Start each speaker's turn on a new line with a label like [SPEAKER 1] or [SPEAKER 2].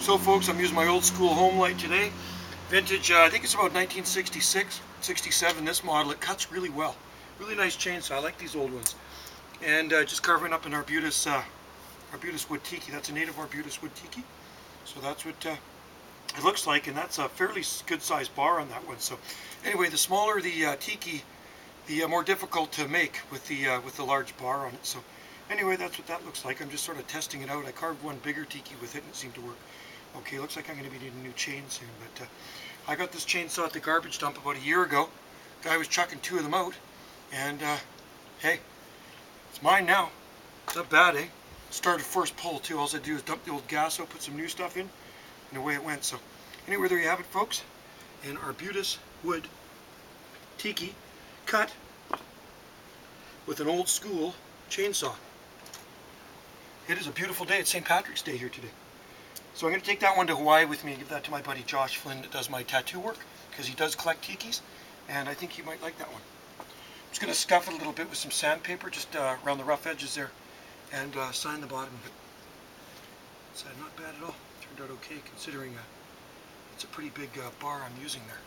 [SPEAKER 1] So folks, I'm using my old school Homelite today. Vintage, I think it's about 1966, 67, this model. It cuts really well. Really nice chainsaw. I like these old ones. And just carving up an Arbutus wood Tiki. That's a native Arbutus wood Tiki. So that's what it looks like, and that's a fairly good sized bar on that one. So anyway, the smaller the Tiki, the more difficult to make with the large bar on it. So anyway, that's what that looks like. I'm just sort of testing it out. I carved one bigger Tiki with it and it seemed to work. Okay, looks like I'm going to be needing a new chain soon, but I got this chainsaw at the garbage dump about a year ago. Guy was chucking two of them out, and hey, it's mine now. Not bad, eh? Started first pull too. All I do is dump the old gas out, put some new stuff in, and away it went. So anyway, there you have it, folks. An Arbutus wood Tiki cut with an old school chainsaw. It is a beautiful day. It's St. Patrick's Day here today. So I'm going to take that one to Hawaii with me and give that to my buddy Josh Flynn that does my tattoo work, because he does collect Tikis, and I think he might like that one. I'm just going to scuff it a little bit with some sandpaper, just around the rough edges there, and sign the bottom of it. So not bad at all. Turned out okay, considering it's a pretty big bar I'm using there.